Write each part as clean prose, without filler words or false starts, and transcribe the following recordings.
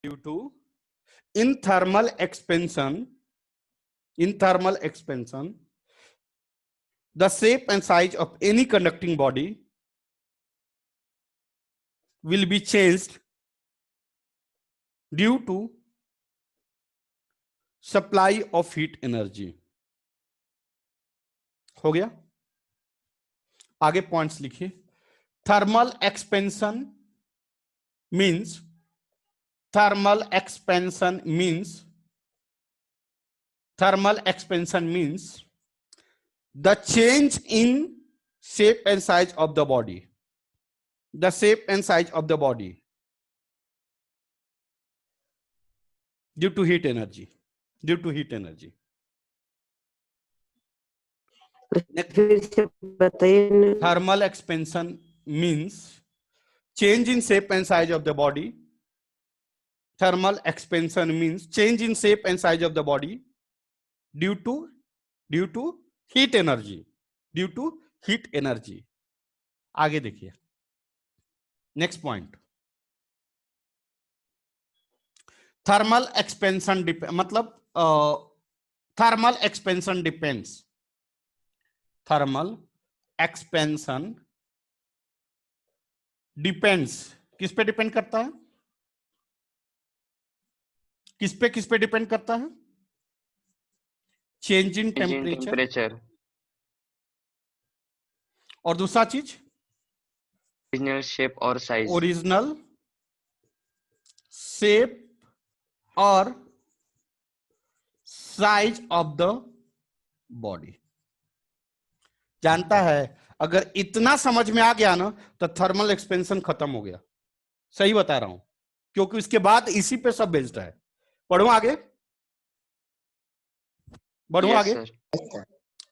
due to in thermal expansion, the shape and size of any conducting body will be changed due to supply of heat energy. हो गया? आगे points लिखिए. Thermal expansion means the change in shape and size of the body. The shape and size of the body due to heat energy. Thermal expansion means change in shape and size of the body. Thermal expansion means change in shape and size of the body due to heat energy. आगे देखिए. Next point. Thermal expansion मतलब thermal expansion depends. Thermal expansion depends किस पे depend करता है? किस पे depend करता है? Change in temperature. और दूसरा चीज ओरिजिनल शेप और साइज. ओरिजिनल शेप और साइज ऑफ द बॉडी. जानता है, अगर इतना समझ में आ गया ना तो थर्मल एक्सपेंशन खत्म हो गया. सही बता रहा हूं, क्योंकि इसके बाद इसी पे सब बेस्ड है. बढ़ू आगे. आगे.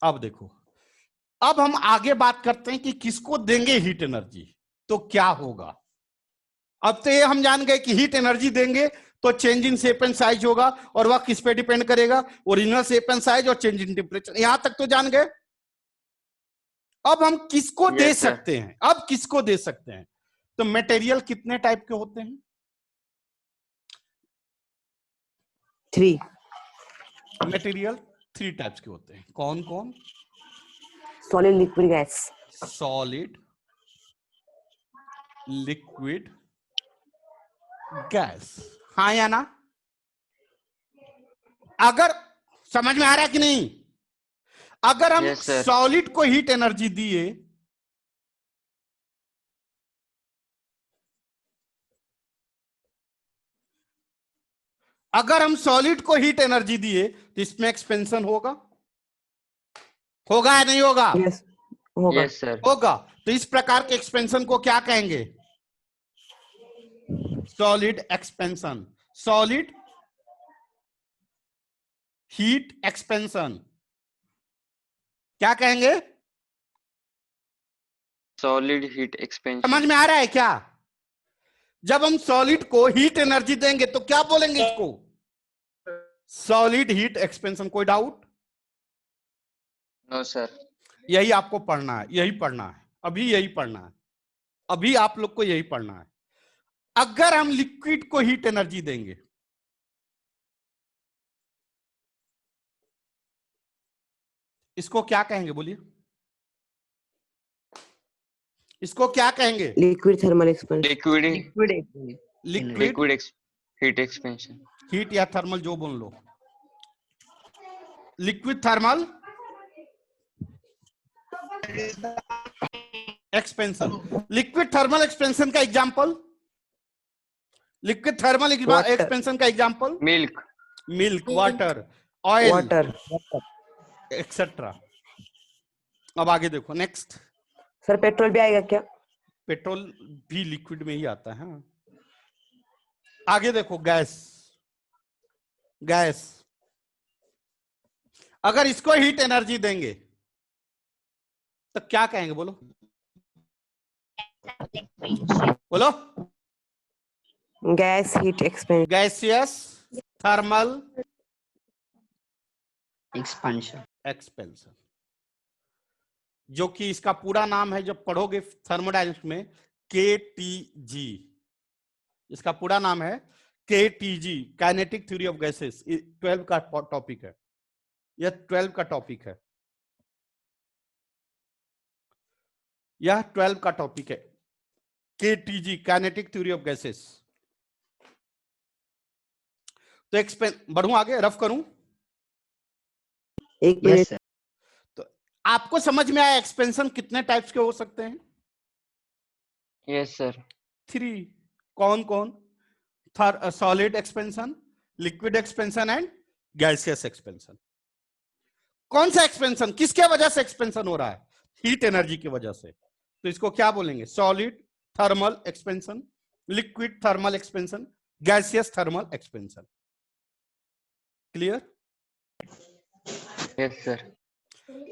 अब देखो, अब हम आगे बात करते हैं कि किसको देंगे हीट एनर्जी तो क्या होगा. अब तो ये हम जान गए कि हीट एनर्जी देंगे तो change in shape and size होगा, और वह किस पे डिपेंड करेगा? ओरिजिनल शेप एंड साइज और चेंज इन टेम्परेचर. यहां तक तो जान गए. अब हम किसको दे सकते हैं? तो मटेरियल कितने टाइप के होते हैं? 3. मटेरियल 3 टाइप्स के होते हैं. कौन कौन? Solid, liquid, gas. Solid, liquid, gas. हाँ या ना? अगर समझ में आ रहा है कि नहीं? अगर हम सॉलिड को हीट एनर्जी दिए तो इसमें एक्सपेंशन होगा या नहीं होगा? Yes, होगा. Yes, sir. होगा. तो इस प्रकार के एक्सपेंशन को क्या कहेंगे? Solid expansion. Solid heat expansion क्या कहेंगे? Solid heat expansion. समझ में आ रहा है क्या? जब हम सॉलिड को हीट एनर्जी देंगे तो क्या बोलेंगे इसको? Solid heat expansion. कोई डाउट? No sir. यही आपको पढ़ना है, यही पढ़ना है, अभी यही पढ़ना है, अभी आप लोग को यही पढ़ना है. अगर हम लिक्विड को हीट एनर्जी देंगे इसको क्या कहेंगे? बोलिए. इसको क्या कहेंगे? Liquid thermal expansion. Liquid heat expansion. Heat या थर्मल जो बोल लो. Liquid thermal expansion. Liquid thermal expansion का एग्जांपल. लिक्विड थर्मल एक्सपेंशन का example milk, water, oil, etcetera. अब आगे देखो. नेक्स्ट. सर पेट्रोल भी आएगा क्या? पेट्रोल भी लिक्विड में ही आता है. आगे देखो. गैस. अगर इसको हीट एनर्जी देंगे तो क्या कहेंगे? बोलो. Gas heat expansion. Gaseous thermal expansion, जो कि इसका पूरा नाम है, जब पढ़ोगे थर्मोडायनेमिक्स में, KTG. इसका पूरा नाम है KTG kinetic theory of gases 12 का टॉपिक है, यह 12 का टॉपिक है, यह 12 का टॉपिक है। KTG kinetic theory of gases. तो एक्सपेंस बढ़ूं आगे, रफ करूं? एक मिनट। Yes, sir. तो आपको समझ में आया एक्सपेंशन कितने टाइप्स के हो सकते हैं? Yes, sir. 3। कौन कौन? Solid expansion, liquid expansion and gaseous expansion. कौन सा एक्सपेंशन, किसके वजह से एक्सपेंशन हो रहा है? हीट एनर्जी की वजह से। तो इसको क्या बोलेंगे? Solid thermal expansion, liquid thermal expansion, gaseous thermal expansion. Clear? Yes, sir.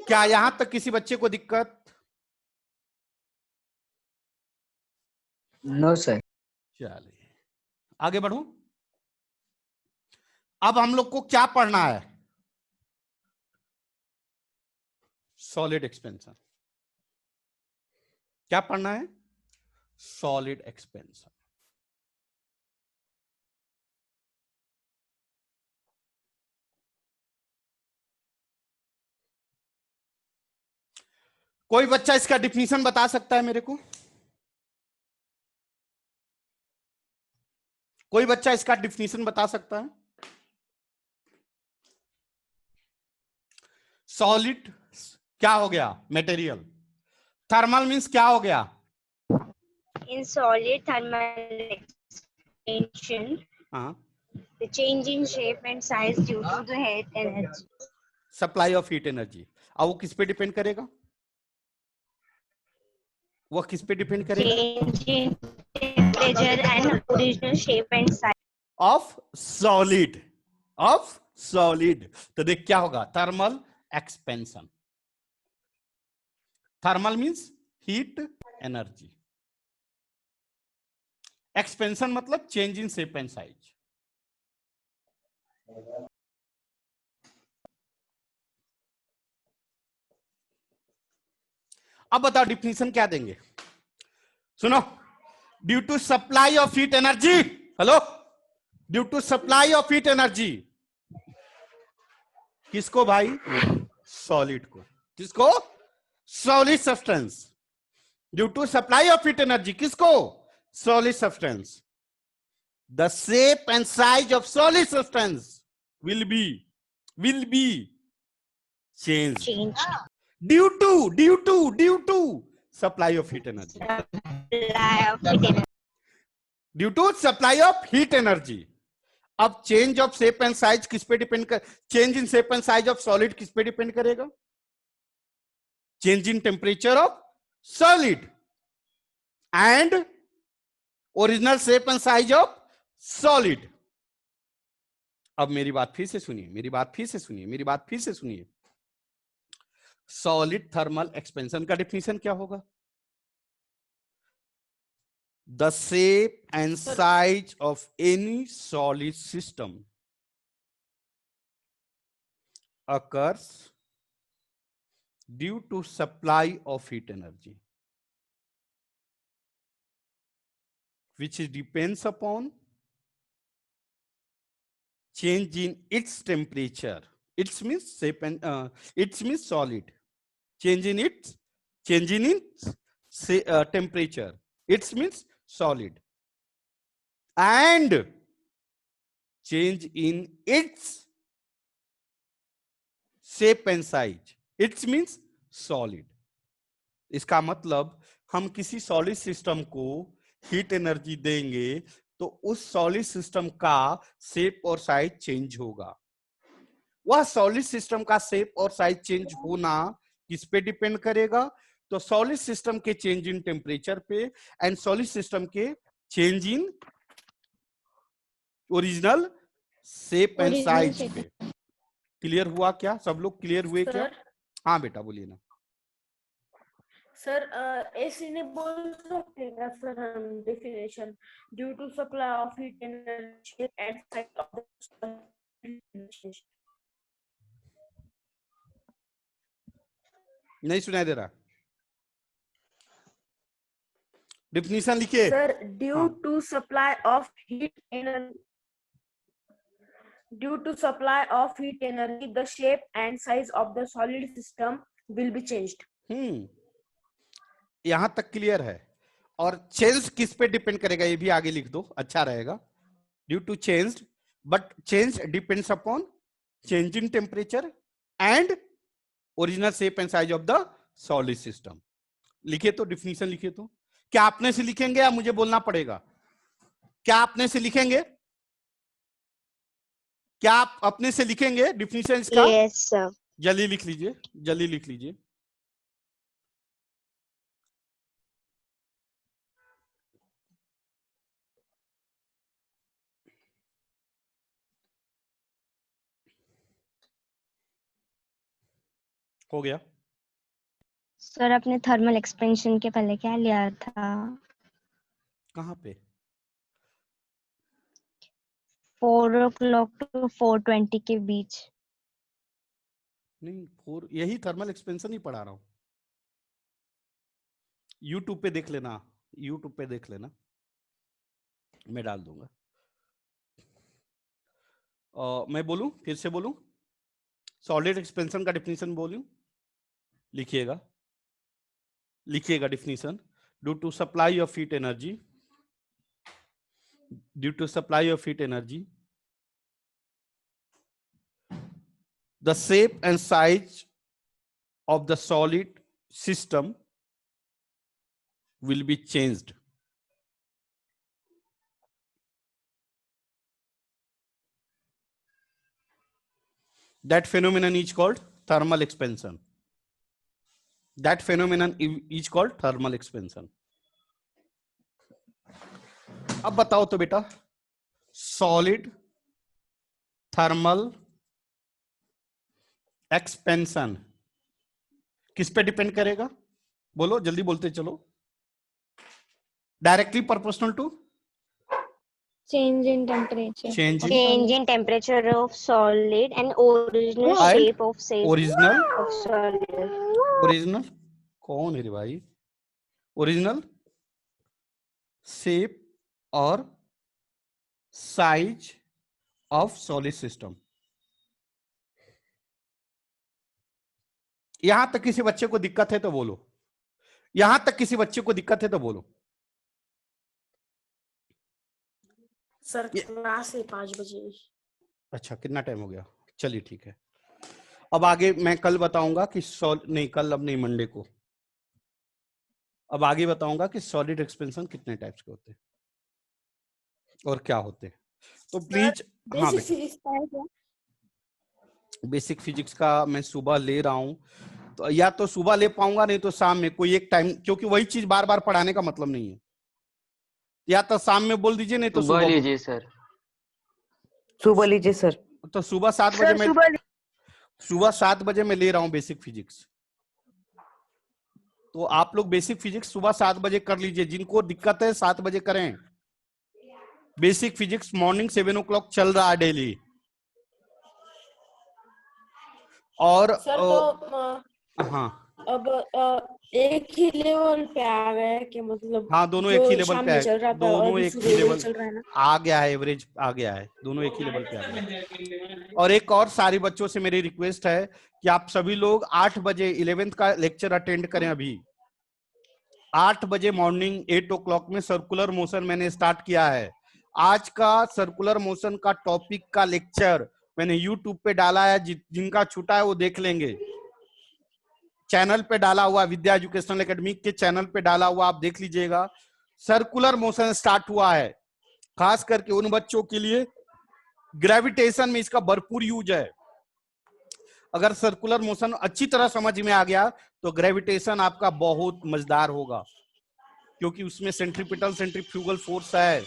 क्या यहां तक किसी बच्चे को दिक्कत? No, sir. चलिए आगे बढ़ो। अब हम लोग को क्या पढ़ना है? Solid expansion. क्या पढ़ना है? Solid expansion. कोई बच्चा इसका डिफिनीशन बता सकता है मेरे को? कोई बच्चा इसका डिफिनीशन बता सकता है? सॉलिड क्या हो गया? मटेरियल। थर्मल मींस क्या हो गया? In solid thermal expansion, हाँ, the change in shape and size due to the heat energy. Supply of heat energy. अब वो किस पे डिपेंड करेगा? वो किस पे डिपेंड करेगा? Change in temperature and original shape and size. Of solid, of solid. तो देख क्या होगा? Thermal expansion. Thermal means heat energy, expansion मतलब change in shape and size. अब बताओ डिफिनीशन क्या देंगे? सुनो, due to supply of heat energy, hello, due to supply of heat energy. किसको भाई? सॉलिड को। किसको? Solid substance. Due to supply of heat energy किसको? Solid substance. The shape and size of solid substance will be change due to supply of heat energy. Supply of heat energy. Due to supply of heat energy. अब change of shape and size किस पे depend कर? Change in shape and size of solid किस पे depend करेगा? Change in temperature of solid and original shape and size of solid. अब मेरी बात फिर से सुनिए, मेरी बात फिर से सुनिए, मेरी बात फिर से सुनिए। सॉलिड थर्मल एक्सपेंशन का डिफिनीशन क्या होगा? The shape and size of any solid system occurs due to supply of heat energy, which depends upon change in its temperature. It means shape and it means solid. Change in its temperature. It means solid, and change in its shape and size. It means solid. इसका मतलब हम किसी solid system को heat energy देंगे तो उस solid system का shape और साइज चेंज होगा। वह सॉलिड सिस्टम का शेप और साइज चेंज होना किस पे डिपेंड करेगा? तो सॉलिड सिस्टम के चेंज इन टेम्परेचर पे एंड सॉलिड सिस्टम के change in original shape and size पे। क्लियर हुआ क्या? सब लोग क्लियर हुए क्या? हाँ बेटा बोलिए ना। सर ऐसे नहीं बोल सकते क्या सर हम definition? Due to supply of heat energy and size of the नहीं सुनाई दे रहा? डिफिनीशन लिखिए sir due to supply of heat energy Due to supply of heat energy, the shape and size of the solid system will be changed. यहां तक clear है। और change किस पे डिपेंड करेगा ये भी आगे लिख दो, अच्छा रहेगा। Due to change, but change depends upon change in temperature and original shape and size of the solid system. लिखे तो, डिफिनीशन लिखे तो। क्या आपने से लिखेंगे या मुझे बोलना पड़ेगा? क्या आपने से लिखेंगे? क्या आप अपने से लिखेंगे डिफिनीशन इसका? Yes, sir. जल्दी लिख लीजिए, जल्दी लिख लीजिए। हो गया? सर आपने थर्मल एक्सपेंशन के पहले क्या लिया था? कहाँ पे? 4 o'clock to 4:20 के बीच। नहीं, 4 यही थर्मल एक्सपेंशन ही पढ़ा रहा हूं। यूट्यूब पे देख लेना, यूट्यूब पे देख लेना, मैं डाल दूंगा। मैं बोलूं, फिर से बोलूं? सॉलिड एक्सपेंशन का डिफिनीशन बोलूं? लिखिएगा, लिखिएगा definition. Due to supply of heat energy, due to supply of heat energy, the shape and size of the solid system will be changed. That phenomenon is called thermal expansion. That phenomenon is called thermal expansion. अब बताओ तो बेटा, solid thermal expansion किस पे depend करेगा? बोलो, जल्दी बोलते चलो। Directly proportional to Change in temperature. change in temperature of solid and original And shape of original solid. Original कौन है रे भाई? ओरिजिनल शेप और साइज ऑफ सॉलिड सिस्टम। यहां तक किसी बच्चे को दिक्कत है तो बोलो, यहां तक किसी बच्चे को दिक्कत है तो बोलो। सर क्लास है 5 बजे। अच्छा, कितना टाइम हो गया? चलिए ठीक है। अब आगे मैं कल बताऊंगा कि नहीं कल, अब नहीं, मंडे को। अब आगे बताऊंगा कि सॉलिड एक्सपेंशन कितने टाइप्स के होते हैं और क्या होते हैं। तो प्लीज, हाँ बेटा, बेसिक फिजिक्स का मैं सुबह ले रहा हूं, तो या तो सुबह ले पाऊंगा, नहीं तो शाम में कोई एक टाइम, क्योंकि वही चीज बार बार पढ़ाने का मतलब नहीं है। या तो शाम में बोल दीजिए, नहीं तो सुबह लीजिए सर। सुबह लीजिए सर। तो सुबह 7 बजे मैं सुबह 7 बजे मैं ले रहा हूं बेसिक फिजिक्स। तो आप लोग बेसिक फिजिक्स सुबह 7 बजे कर लीजिए। जिनको दिक्कत है 7 बजे करें। बेसिक फिजिक्स मॉर्निंग 7 o'clock चल रहा है डेली। और सर तो हाँ, अब एक ही लेवल पे आ गए कि मतलब, हाँ दोनों एक ही लेवल पे है, चल रहा था दोनों एक ही लेवल चल रहा है ना, आ गया है, एवरेज आ गया है, दोनों एक ही लेवल पे आ गया है। और एक और सारी बच्चों से मेरी रिक्वेस्ट है कि आप सभी लोग 8 बजे 11th का लेक्चर अटेंड करें। अभी 8 बजे मॉर्निंग 8 o'clock में सर्कुलर मोशन मैंने स्टार्ट किया है। आज का सर्कुलर मोशन का टॉपिक का लेक्चर मैंने यूट्यूब पे डाला है, जिनका छूटा है वो देख लेंगे। चैनल पे डाला हुआ, विद्या एजुकेशनल एकेडमी के चैनल पे डाला हुआ, आप देख लीजिएगा। सर्कुलर मोशन स्टार्ट हुआ है, खास करके उन बच्चों के लिए ग्रेविटेशन में इसका भरपूर यूज है। अगर सर्कुलर मोशन अच्छी तरह समझ में आ गया तो ग्रेविटेशन आपका बहुत मजेदार होगा, क्योंकि उसमें सेंट्रीपिटल सेंट्रीफ्यूगल फोर्स है।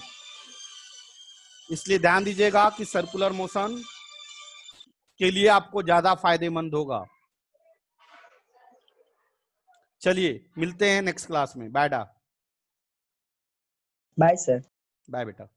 इसलिए ध्यान दीजिएगा कि सर्कुलर मोशन के लिए आपको ज्यादा फायदेमंद होगा। चलिए मिलते हैं नेक्स्ट क्लास में। बाय डा, बाय सर। बाय बेटा।